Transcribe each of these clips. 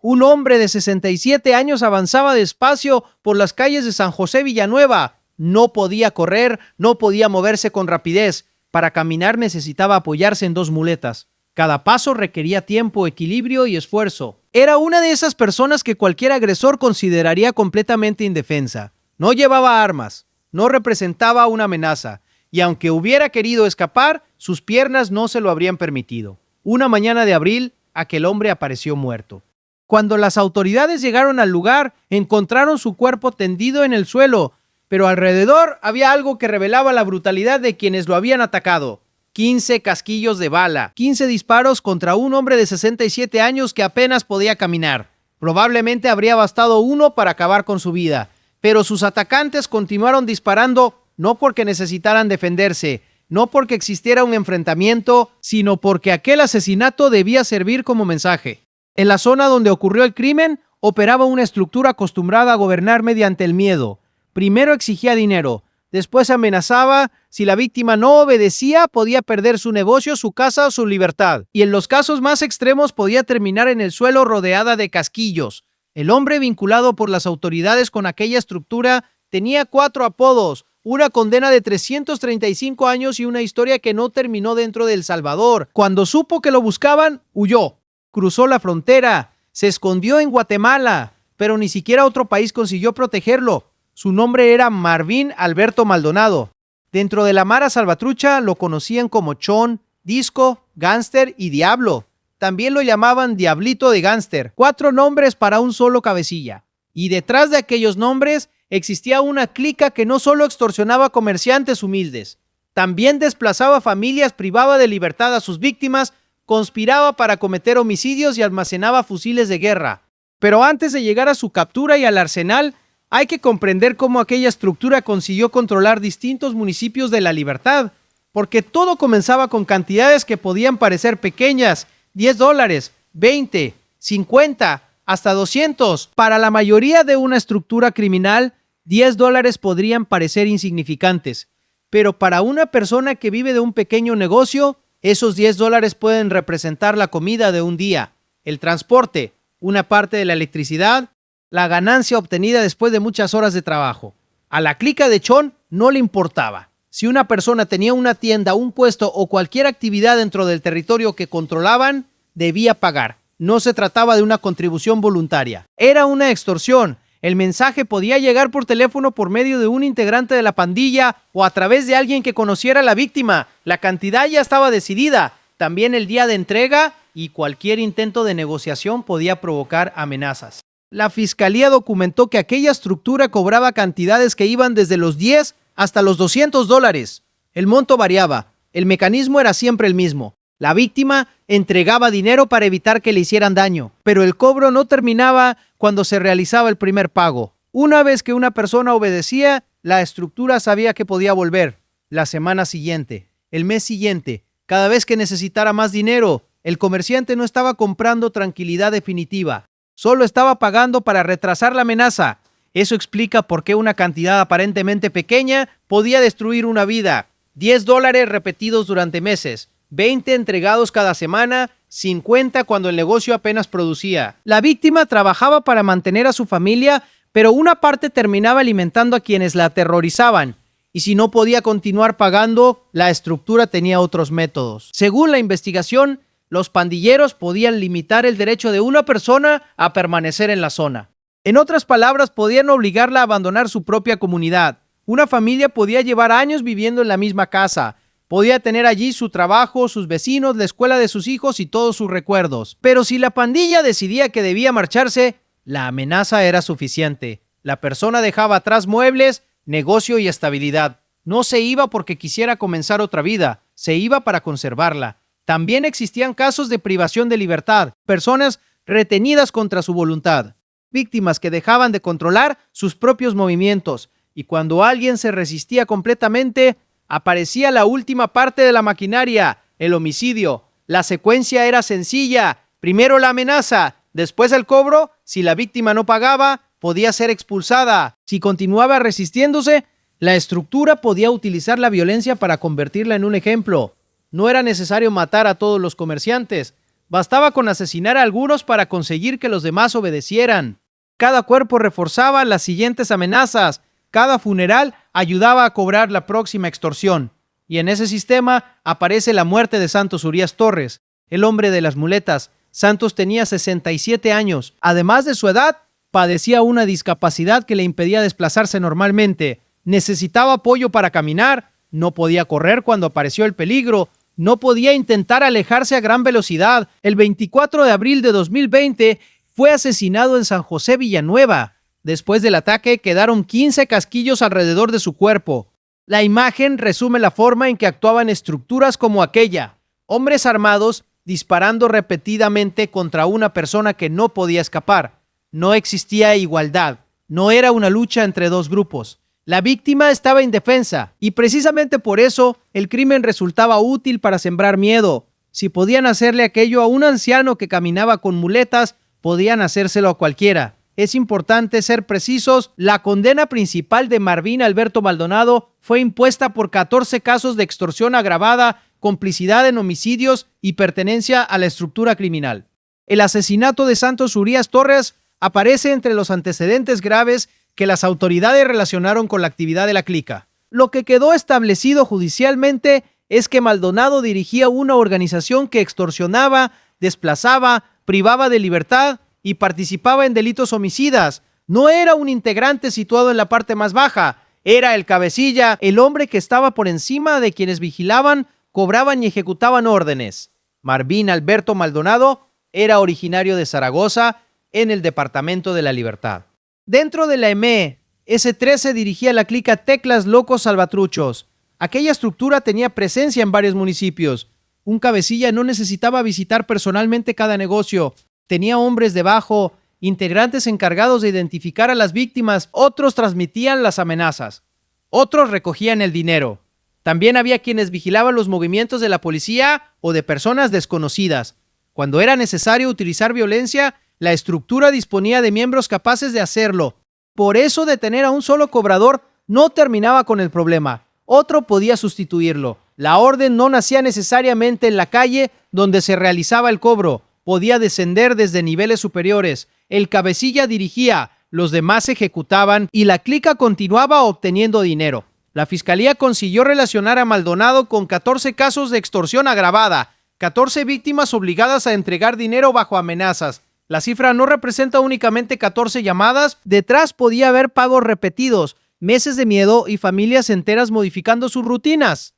Un hombre de 67 años avanzaba despacio por las calles de San José Villanueva. No podía correr, no podía moverse con rapidez. Para caminar necesitaba apoyarse en 2 muletas. Cada paso requería tiempo, equilibrio y esfuerzo. Era una de esas personas que cualquier agresor consideraría completamente indefensa. No llevaba armas, no representaba una amenaza, y aunque hubiera querido escapar, sus piernas no se lo habrían permitido. Una mañana de abril, aquel hombre apareció muerto. Cuando las autoridades llegaron al lugar, encontraron su cuerpo tendido en el suelo, pero alrededor había algo que revelaba la brutalidad de quienes lo habían atacado. 15 casquillos de bala, 15 disparos contra un hombre de 67 años que apenas podía caminar. Probablemente habría bastado uno para acabar con su vida, pero sus atacantes continuaron disparando no porque necesitaran defenderse, no porque existiera un enfrentamiento, sino porque aquel asesinato debía servir como mensaje. En la zona donde ocurrió el crimen, operaba una estructura acostumbrada a gobernar mediante el miedo. Primero exigía dinero, después amenazaba. Si la víctima no obedecía, podía perder su negocio, su casa o su libertad. Y en los casos más extremos podía terminar en el suelo rodeada de casquillos. El hombre vinculado por las autoridades con aquella estructura tenía 4 apodos, una condena de 335 años y una historia que no terminó dentro de El Salvador. Cuando supo que lo buscaban, huyó. Cruzó la frontera, se escondió en Guatemala, pero ni siquiera otro país consiguió protegerlo. Su nombre era Marvin Alberto Maldonado. Dentro de la Mara Salvatrucha lo conocían como Chon, Disco, Gánster y Diablo. También lo llamaban Diablito de Gánster. 4 nombres para un solo cabecilla. Y detrás de aquellos nombres existía una clica que no solo extorsionaba comerciantes humildes, también desplazaba familias, privaba de libertad a sus víctimas, conspiraba para cometer homicidios y almacenaba fusiles de guerra. Pero antes de llegar a su captura y al arsenal, hay que comprender cómo aquella estructura consiguió controlar distintos municipios de La Libertad, porque todo comenzaba con cantidades que podían parecer pequeñas: $10, 20, 50, hasta 200. Para la mayoría de una estructura criminal, $10 podrían parecer insignificantes, pero para una persona que vive de un pequeño negocio, esos $10 pueden representar la comida de un día, el transporte, una parte de la electricidad, la ganancia obtenida después de muchas horas de trabajo. A la clica de Chon no le importaba. Si una persona tenía una tienda, un puesto o cualquier actividad dentro del territorio que controlaban, debía pagar. No se trataba de una contribución voluntaria. Era una extorsión. El mensaje podía llegar por teléfono por medio de un integrante de la pandilla o a través de alguien que conociera a la víctima. La cantidad ya estaba decidida. También el día de entrega, y cualquier intento de negociación podía provocar amenazas. La fiscalía documentó que aquella estructura cobraba cantidades que iban desde los 10 hasta los $200. El monto variaba. El mecanismo era siempre el mismo. La víctima entregaba dinero para evitar que le hicieran daño, pero el cobro no terminaba cuando se realizaba el primer pago. Una vez que una persona obedecía, la estructura sabía que podía volver. La semana siguiente, el mes siguiente, cada vez que necesitara más dinero, el comerciante no estaba comprando tranquilidad definitiva, solo estaba pagando para retrasar la amenaza. Eso explica por qué una cantidad aparentemente pequeña podía destruir una vida. $10 repetidos durante meses, 20 entregados cada semana, 50 cuando el negocio apenas producía. La víctima trabajaba para mantener a su familia, pero una parte terminaba alimentando a quienes la aterrorizaban. Y si no podía continuar pagando, la estructura tenía otros métodos. Según la investigación, los pandilleros podían limitar el derecho de una persona a permanecer en la zona. En otras palabras, podían obligarla a abandonar su propia comunidad. Una familia podía llevar años viviendo en la misma casa. Podía tener allí su trabajo, sus vecinos, la escuela de sus hijos y todos sus recuerdos. Pero si la pandilla decidía que debía marcharse, la amenaza era suficiente. La persona dejaba atrás muebles, negocio y estabilidad. No se iba porque quisiera comenzar otra vida, se iba para conservarla. También existían casos de privación de libertad, personas retenidas contra su voluntad, víctimas que dejaban de controlar sus propios movimientos, y cuando alguien se resistía completamente, aparecía la última parte de la maquinaria, el homicidio. La secuencia era sencilla: primero la amenaza, después el cobro. Si la víctima no pagaba, podía ser expulsada. Si continuaba resistiéndose, la estructura podía utilizar la violencia para convertirla en un ejemplo. No era necesario matar a todos los comerciantes, Bastaba con asesinar a algunos para conseguir que los demás obedecieran. Cada cuerpo reforzaba las siguientes amenazas. Cada funeral ayudaba a cobrar la próxima extorsión. Y en ese sistema aparece la muerte de Santos Urias Torres, el hombre de las muletas. Santos tenía 67 años. Además de su edad, padecía una discapacidad que le impedía desplazarse normalmente. Necesitaba apoyo para caminar, no podía correr cuando apareció el peligro, no podía intentar alejarse a gran velocidad. El 24 de abril de 2020 fue asesinado en San José Villanueva. Después del ataque quedaron 15 casquillos alrededor de su cuerpo. La imagen resume la forma en que actuaban estructuras como aquella. Hombres armados disparando repetidamente contra una persona que no podía escapar. No existía igualdad. No era una lucha entre dos grupos. La víctima estaba indefensa y precisamente por eso el crimen resultaba útil para sembrar miedo. Si podían hacerle aquello a un anciano que caminaba con muletas, podían hacérselo a cualquiera. Es importante ser precisos. La condena principal de Marvin Alberto Maldonado fue impuesta por 14 casos de extorsión agravada, complicidad en homicidios y pertenencia a la estructura criminal. El asesinato de Santos Urias Torres aparece entre los antecedentes graves que las autoridades relacionaron con la actividad de la clica. Lo que quedó establecido judicialmente es que Maldonado dirigía una organización que extorsionaba, desplazaba, privaba de libertad y participaba en delitos homicidas. No era un integrante situado en la parte más baja, era el cabecilla, el hombre que estaba por encima de quienes vigilaban, cobraban y ejecutaban órdenes. Marvin Alberto Maldonado era originario de Zaragoza, en el Departamento de la Libertad. Dentro de la EME, S13 dirigía la clica Teclas Locos Salvatruchos. Aquella estructura tenía presencia en varios municipios. Un cabecilla no necesitaba visitar personalmente cada negocio. Tenía hombres debajo, integrantes encargados de identificar a las víctimas. Otros transmitían las amenazas. Otros recogían el dinero. También había quienes vigilaban los movimientos de la policía o de personas desconocidas. Cuando era necesario utilizar violencia, la estructura disponía de miembros capaces de hacerlo. Por eso detener a un solo cobrador no terminaba con el problema. Otro podía sustituirlo. La orden no nacía necesariamente en la calle donde se realizaba el cobro. Podía descender desde niveles superiores. El cabecilla dirigía, los demás ejecutaban y la clica continuaba obteniendo dinero. La fiscalía consiguió relacionar a Maldonado con 14 casos de extorsión agravada, 14 víctimas obligadas a entregar dinero bajo amenazas. La cifra no representa únicamente 14 llamadas, detrás podía haber pagos repetidos, meses de miedo y familias enteras modificando sus rutinas.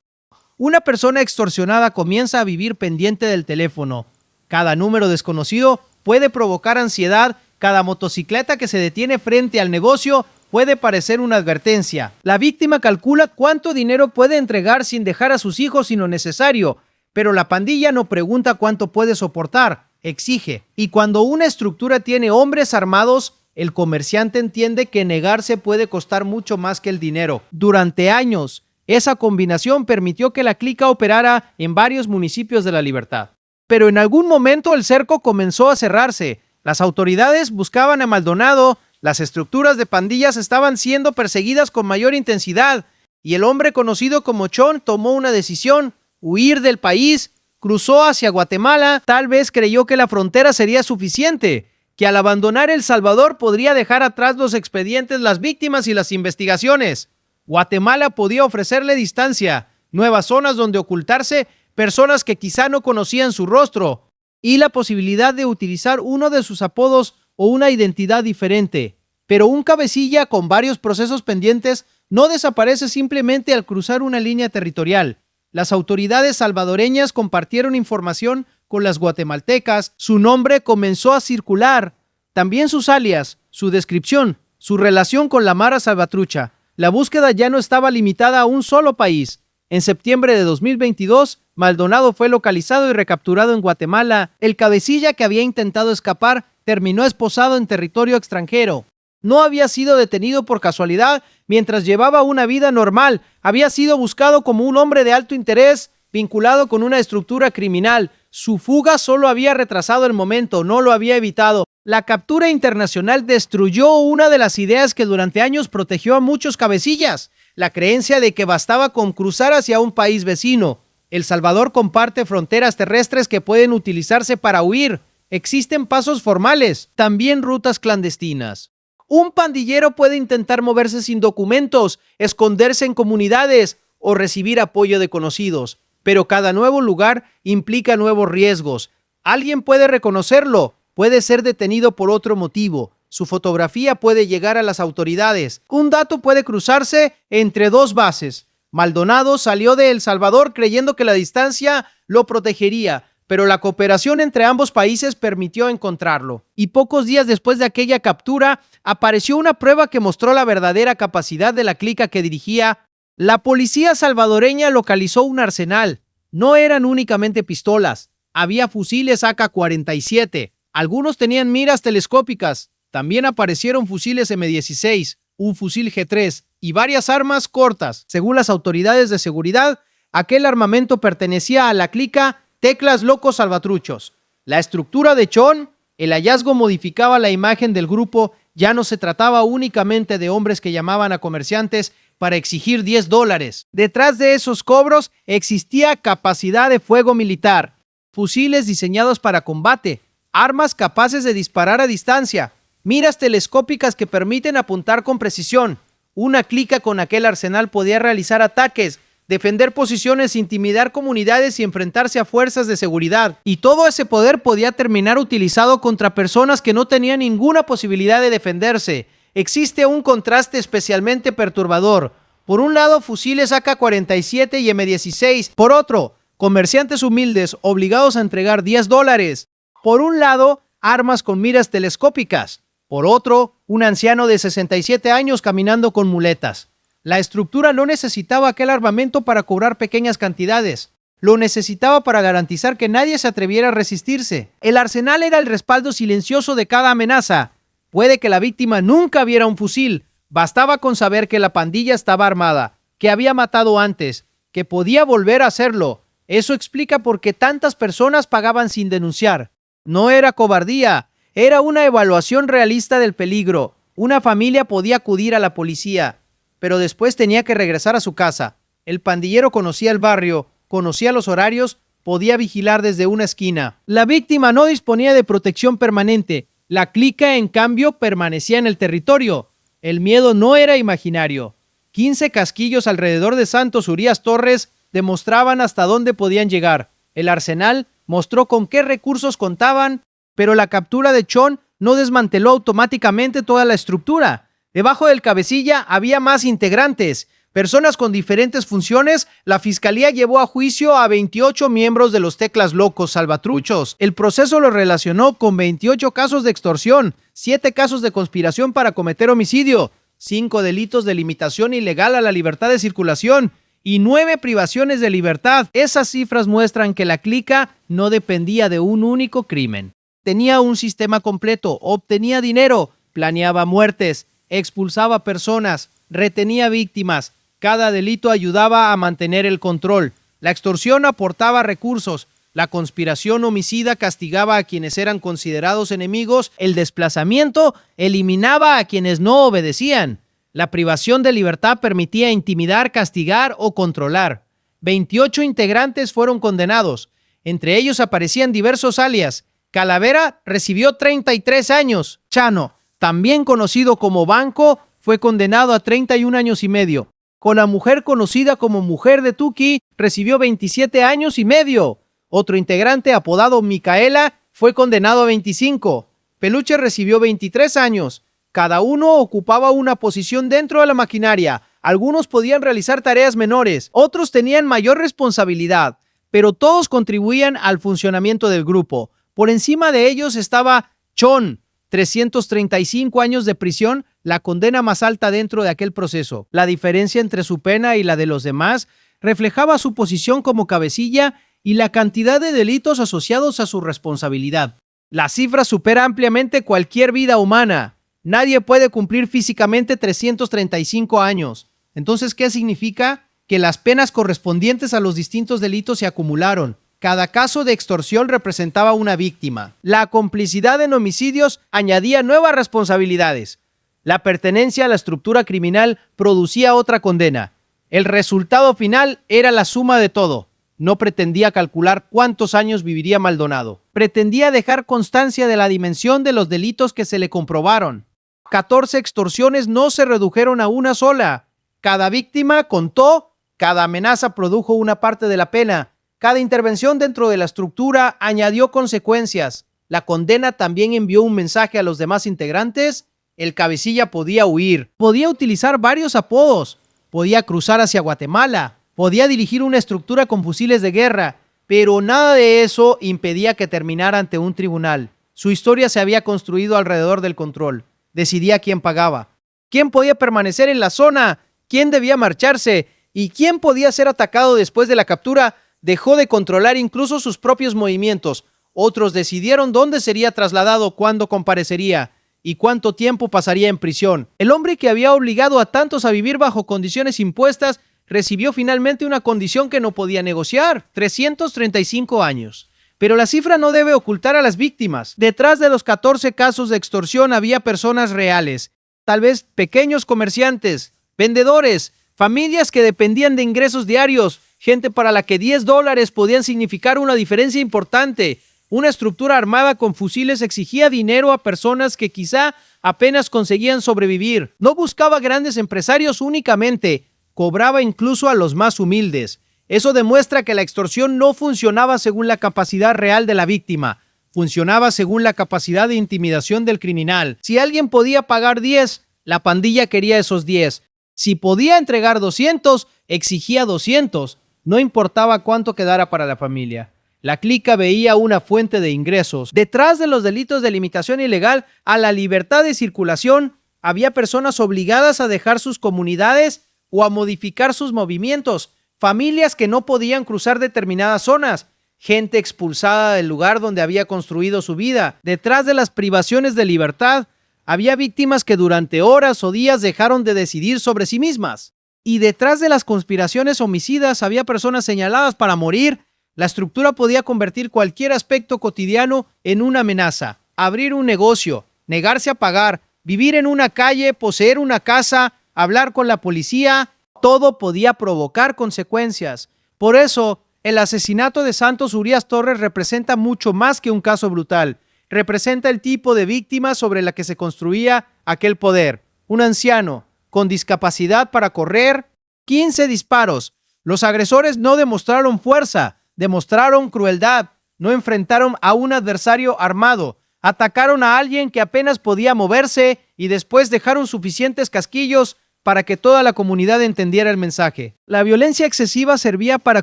Una persona extorsionada comienza a vivir pendiente del teléfono. Cada número desconocido puede provocar ansiedad, cada motocicleta que se detiene frente al negocio puede parecer una advertencia. La víctima calcula cuánto dinero puede entregar sin dejar a sus hijos sin lo necesario, pero la pandilla no pregunta cuánto puede soportar. Exige. Y cuando una estructura tiene hombres armados, el comerciante entiende que negarse puede costar mucho más que el dinero. Durante años, esa combinación permitió que la clica operara en varios municipios de La Libertad. Pero en algún momento el cerco comenzó a cerrarse. Las autoridades buscaban a Maldonado, las estructuras de pandillas estaban siendo perseguidas con mayor intensidad y el hombre conocido como Chon tomó una decisión: huir del país. Cruzó hacia Guatemala, tal vez creyó que la frontera sería suficiente, que al abandonar El Salvador podría dejar atrás los expedientes, las víctimas y las investigaciones. Guatemala podía ofrecerle distancia, nuevas zonas donde ocultarse, personas que quizá no conocían su rostro, y la posibilidad de utilizar uno de sus apodos o una identidad diferente. Pero un cabecilla con varios procesos pendientes no desaparece simplemente al cruzar una línea territorial. Las autoridades salvadoreñas compartieron información con las guatemaltecas, su nombre comenzó a circular, también sus alias, su descripción, su relación con la Mara Salvatrucha. La búsqueda ya no estaba limitada a un solo país. En septiembre de 2022, Maldonado fue localizado y recapturado en Guatemala. El cabecilla que había intentado escapar terminó esposado en territorio extranjero. No había sido detenido por casualidad mientras llevaba una vida normal. Había sido buscado como un hombre de alto interés, vinculado con una estructura criminal. Su fuga solo había retrasado el momento, no lo había evitado. La captura internacional destruyó una de las ideas que durante años protegió a muchos cabecillas: la creencia de que bastaba con cruzar hacia un país vecino. El Salvador comparte fronteras terrestres que pueden utilizarse para huir. Existen pasos formales, también rutas clandestinas. Un pandillero puede intentar moverse sin documentos, esconderse en comunidades o recibir apoyo de conocidos, pero cada nuevo lugar implica nuevos riesgos. Alguien puede reconocerlo, puede ser detenido por otro motivo. Su fotografía puede llegar a las autoridades. Un dato puede cruzarse entre dos bases. Maldonado salió de El Salvador creyendo que la distancia lo protegería, pero la cooperación entre ambos países permitió encontrarlo. Y pocos días después de aquella captura, apareció una prueba que mostró la verdadera capacidad de la clica que dirigía. La policía salvadoreña localizó un arsenal. No eran únicamente pistolas, había fusiles AK-47. Algunos tenían miras telescópicas. También aparecieron fusiles M16, un fusil G3 y varias armas cortas. Según las autoridades de seguridad, aquel armamento pertenecía a la clica Teclas Locos Salvatruchos. La estructura de Chon, el hallazgo modificaba la imagen del grupo. Ya no se trataba únicamente de hombres que llamaban a comerciantes para exigir $10. Detrás de esos cobros existía capacidad de fuego militar, fusiles diseñados para combate, armas capaces de disparar a distancia, miras telescópicas que permiten apuntar con precisión. Una clica con aquel arsenal podía realizar ataques, defender posiciones, intimidar comunidades y enfrentarse a fuerzas de seguridad. Y todo ese poder podía terminar utilizado contra personas que no tenían ninguna posibilidad de defenderse. Existe un contraste especialmente perturbador. Por un lado, fusiles AK-47 y M16. Por otro, comerciantes humildes obligados a entregar $10. Por un lado, armas con miras telescópicas. Por otro, un anciano de 67 años caminando con muletas. La estructura no necesitaba aquel armamento para cobrar pequeñas cantidades. Lo necesitaba para garantizar que nadie se atreviera a resistirse. El arsenal era el respaldo silencioso de cada amenaza. Puede que la víctima nunca viera un fusil. Bastaba con saber que la pandilla estaba armada, que había matado antes, que podía volver a hacerlo. Eso explica por qué tantas personas pagaban sin denunciar. No era cobardía, era una evaluación realista del peligro. Una familia podía acudir a la policía, pero después tenía que regresar a su casa. El pandillero conocía el barrio, conocía los horarios, podía vigilar desde una esquina. La víctima no disponía de protección permanente. La clica, en cambio, permanecía en el territorio. El miedo no era imaginario. 15 casquillos alrededor de Santos Urias Torres demostraban hasta dónde podían llegar. El arsenal mostró con qué recursos contaban, pero la captura de Chon no desmanteló automáticamente toda la estructura. Debajo del cabecilla había más integrantes, personas con diferentes funciones. La fiscalía llevó a juicio a 28 miembros de los Teclas Locos Salvatruchos. El proceso lo relacionó con 28 casos de extorsión, 7 casos de conspiración para cometer homicidio, 5 delitos de limitación ilegal a la libertad de circulación y 9 privaciones de libertad. Esas cifras muestran que la clica no dependía de un único crimen. Tenía un sistema completo, obtenía dinero, planeaba muertes, expulsaba personas, retenía víctimas. Cada delito ayudaba a mantener el control. La extorsión aportaba recursos. La conspiración homicida castigaba a quienes eran considerados enemigos. El desplazamiento eliminaba a quienes no obedecían. La privación de libertad permitía intimidar, castigar o controlar. 28 integrantes fueron condenados. Entre ellos aparecían diversos alias. Calavera recibió 33 años. Chano, también conocido como Banco, fue condenado a 31 años y medio. Con la mujer conocida como Mujer de Tuqui, recibió 27 años y medio. Otro integrante, apodado Micaela, fue condenado a 25. Peluche recibió 23 años. Cada uno ocupaba una posición dentro de la maquinaria. Algunos podían realizar tareas menores, otros tenían mayor responsabilidad, pero todos contribuían al funcionamiento del grupo. Por encima de ellos estaba Chon, 335 años de prisión, la condena más alta dentro de aquel proceso. La diferencia entre su pena y la de los demás reflejaba su posición como cabecilla y la cantidad de delitos asociados a su responsabilidad. La cifra supera ampliamente cualquier vida humana. Nadie puede cumplir físicamente 335 años. Entonces, ¿qué significa? Que las penas correspondientes a los distintos delitos se acumularon. Cada caso de extorsión representaba una víctima. La complicidad en homicidios añadía nuevas responsabilidades. La pertenencia a la estructura criminal producía otra condena. El resultado final era la suma de todo. No pretendía calcular cuántos años viviría Maldonado. Pretendía dejar constancia de la dimensión de los delitos que se le comprobaron. 14 extorsiones no se redujeron a una sola. Cada víctima contó, cada amenaza produjo una parte de la pena. Cada intervención dentro de la estructura añadió consecuencias. La condena también envió un mensaje a los demás integrantes. El cabecilla podía huir, podía utilizar varios apodos, podía cruzar hacia Guatemala, podía dirigir una estructura con fusiles de guerra, pero nada de eso impedía que terminara ante un tribunal. Su historia se había construido alrededor del control. Decidía quién pagaba, quién podía permanecer en la zona, quién debía marcharse y quién podía ser atacado después de la captura. Dejó de controlar incluso sus propios movimientos. Otros decidieron dónde sería trasladado, cuándo comparecería y cuánto tiempo pasaría en prisión. El hombre que había obligado a tantos a vivir bajo condiciones impuestas recibió finalmente una condición que no podía negociar: 335 años. Pero la cifra no debe ocultar a las víctimas. Detrás de los 14 casos de extorsión había personas reales, tal vez pequeños comerciantes, vendedores, familias que dependían de ingresos diarios, gente para la que $10 podían significar una diferencia importante. Una estructura armada con fusiles exigía dinero a personas que quizá apenas conseguían sobrevivir. No buscaba grandes empresarios únicamente, cobraba incluso a los más humildes. Eso demuestra que la extorsión no funcionaba según la capacidad real de la víctima, funcionaba según la capacidad de intimidación del criminal. Si alguien podía pagar 10, la pandilla quería esos 10. Si podía entregar 200, exigía 200. No importaba cuánto quedara para la familia. La clica veía una fuente de ingresos. Detrás de los delitos de limitación ilegal a la libertad de circulación, había personas obligadas a dejar sus comunidades o a modificar sus movimientos, familias que no podían cruzar determinadas zonas, gente expulsada del lugar donde había construido su vida. Detrás de las privaciones de libertad, había víctimas que durante horas o días dejaron de decidir sobre sí mismas. Y detrás de las conspiraciones homicidas había personas señaladas para morir. La estructura podía convertir cualquier aspecto cotidiano en una amenaza. Abrir un negocio, negarse a pagar, vivir en una calle, poseer una casa, hablar con la policía, todo podía provocar consecuencias. Por eso, el asesinato de Santos Urías Torres representa mucho más que un caso brutal. Representa el tipo de víctima sobre la que se construía aquel poder. Un anciano con discapacidad para correr, 15 disparos. Los agresores no demostraron fuerza, demostraron crueldad, no enfrentaron a un adversario armado, atacaron a alguien que apenas podía moverse y después dejaron suficientes casquillos para que toda la comunidad entendiera el mensaje. La violencia excesiva servía para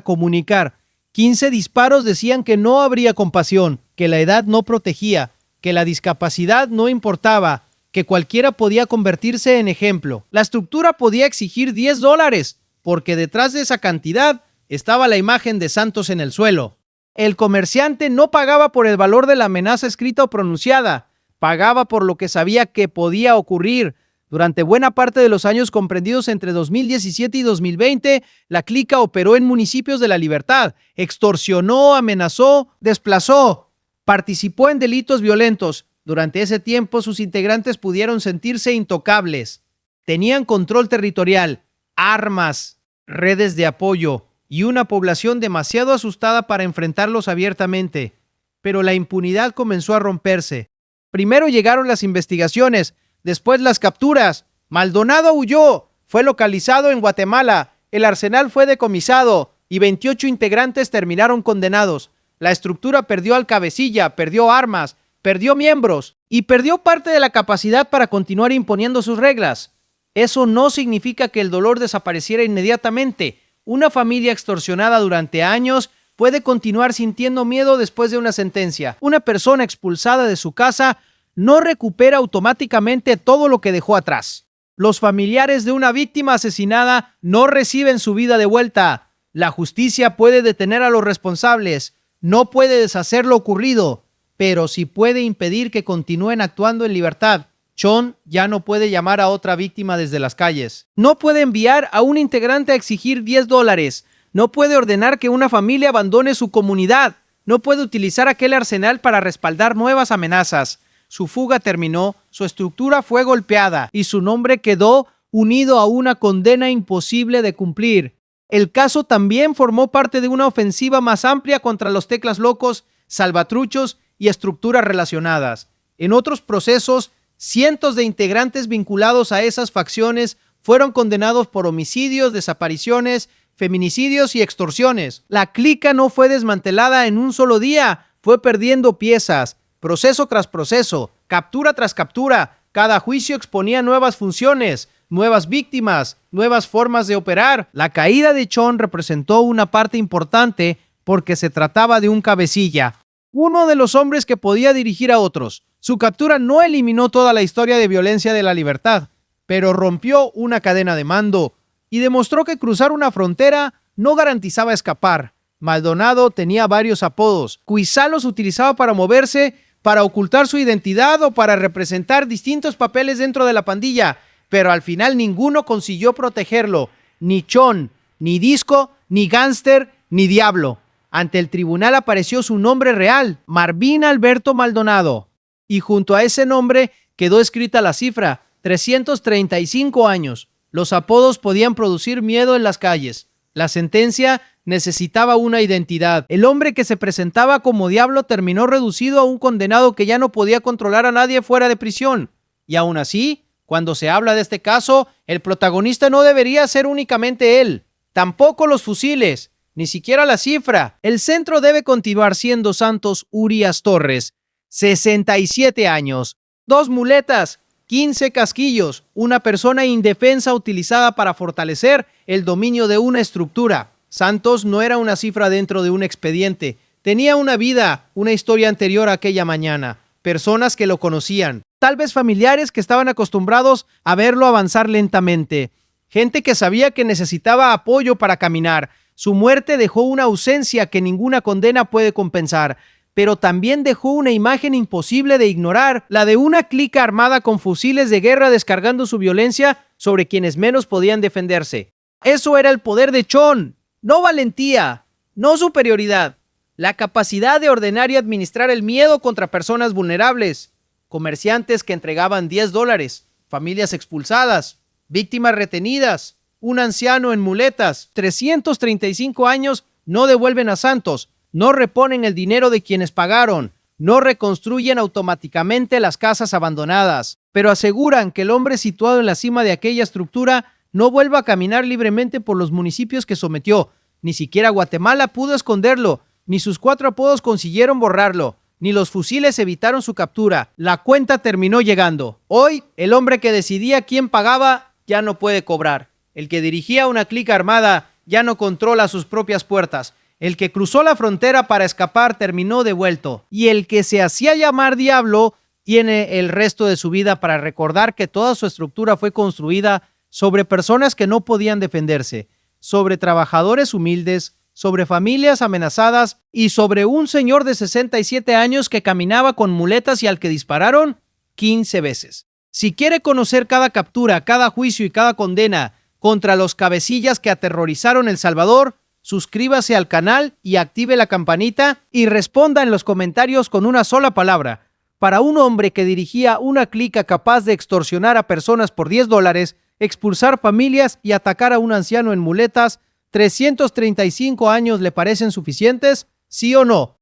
comunicar. 15 disparos decían que no habría compasión, que la edad no protegía, que la discapacidad no importaba, que cualquiera podía convertirse en ejemplo. La estructura podía exigir $10, porque detrás de esa cantidad estaba la imagen de Santos en el suelo. El comerciante no pagaba por el valor de la amenaza escrita o pronunciada, pagaba por lo que sabía que podía ocurrir. Durante buena parte de los años comprendidos entre 2017 y 2020, la clica operó en municipios de La Libertad, extorsionó, amenazó, desplazó, participó en delitos violentos. Durante ese tiempo, sus integrantes pudieron sentirse intocables. Tenían control territorial, armas, redes de apoyo y una población demasiado asustada para enfrentarlos abiertamente. Pero la impunidad comenzó a romperse. Primero llegaron las investigaciones, después las capturas. Maldonado huyó, fue localizado en Guatemala, el arsenal fue decomisado y 28 integrantes terminaron condenados. La estructura perdió al cabecilla, perdió armas, perdió miembros y perdió parte de la capacidad para continuar imponiendo sus reglas. Eso no significa que el dolor desapareciera inmediatamente. Una familia extorsionada durante años puede continuar sintiendo miedo después de una sentencia. Una persona expulsada de su casa no recupera automáticamente todo lo que dejó atrás. Los familiares de una víctima asesinada no reciben su vida de vuelta. La justicia puede detener a los responsables, no puede deshacer lo ocurrido, pero sí puede impedir que continúen actuando en libertad. Sean ya no puede llamar a otra víctima desde las calles. No puede enviar a un integrante a exigir $10. No puede ordenar que una familia abandone su comunidad. No puede utilizar aquel arsenal para respaldar nuevas amenazas. Su fuga terminó, su estructura fue golpeada y su nombre quedó unido a una condena imposible de cumplir. El caso también formó parte de una ofensiva más amplia contra los teclas locos, salvatruchos y estructuras relacionadas. En otros procesos, cientos de integrantes vinculados a esas facciones fueron condenados por homicidios, desapariciones, feminicidios y extorsiones. La clica no fue desmantelada en un solo día, fue perdiendo piezas, proceso tras proceso, captura tras captura. Cada juicio exponía nuevas funciones, nuevas víctimas, nuevas formas de operar. La caída de Chon representó una parte importante porque se trataba de un cabecilla, uno de los hombres que podía dirigir a otros. Su captura no eliminó toda la historia de violencia de la libertad, pero rompió una cadena de mando y demostró que cruzar una frontera no garantizaba escapar. Maldonado tenía varios apodos. Quizá los utilizaba para moverse, para ocultar su identidad o para representar distintos papeles dentro de la pandilla, pero al final ninguno consiguió protegerlo. Ni Chon, ni Disco, ni Gánster, ni Diablo. Ante el tribunal apareció su nombre real, Marvin Alberto Maldonado. Y junto a ese nombre quedó escrita la cifra, 335 años. Los apodos podían producir miedo en las calles. La sentencia necesitaba una identidad. El hombre que se presentaba como Diablo terminó reducido a un condenado que ya no podía controlar a nadie fuera de prisión. Y aún así, cuando se habla de este caso, el protagonista no debería ser únicamente él. Tampoco los fusiles, ni siquiera la cifra. El centro debe continuar siendo Santos Urias Torres, 67 años, 2 muletas, 15 casquillos, una persona indefensa utilizada para fortalecer el dominio de una estructura. Santos no era una cifra dentro de un expediente. Tenía una vida, una historia anterior a aquella mañana. Personas que lo conocían. Tal vez familiares que estaban acostumbrados a verlo avanzar lentamente. Gente que sabía que necesitaba apoyo para caminar. Su muerte dejó una ausencia que ninguna condena puede compensar, pero también dejó una imagen imposible de ignorar, la de una clica armada con fusiles de guerra descargando su violencia sobre quienes menos podían defenderse. Eso era el poder de Chon, no valentía, no superioridad, la capacidad de ordenar y administrar el miedo contra personas vulnerables, comerciantes que entregaban $10, familias expulsadas, víctimas retenidas, un anciano en muletas. 335 años no devuelven a Santos, no reponen el dinero de quienes pagaron, no reconstruyen automáticamente las casas abandonadas, pero aseguran que el hombre situado en la cima de aquella estructura no vuelva a caminar libremente por los municipios que sometió. Ni siquiera Guatemala pudo esconderlo, ni sus 4 apodos consiguieron borrarlo, ni los fusiles evitaron su captura. La cuenta terminó llegando. Hoy, el hombre que decidía quién pagaba ya no puede cobrar. El que dirigía una clica armada ya no controla sus propias puertas. El que cruzó la frontera para escapar terminó devuelto. Y el que se hacía llamar Diablo tiene el resto de su vida para recordar que toda su estructura fue construida sobre personas que no podían defenderse, sobre trabajadores humildes, sobre familias amenazadas y sobre un señor de 67 años que caminaba con muletas y al que dispararon 15 veces. Si quiere conocer cada captura, cada juicio y cada condena contra los cabecillas que aterrorizaron El Salvador, suscríbase al canal y active la campanita y responda en los comentarios con una sola palabra. Para un hombre que dirigía una clica capaz de extorsionar a personas por $10, expulsar familias y atacar a un anciano en muletas, ¿335 años le parecen suficientes? ¿Sí o no?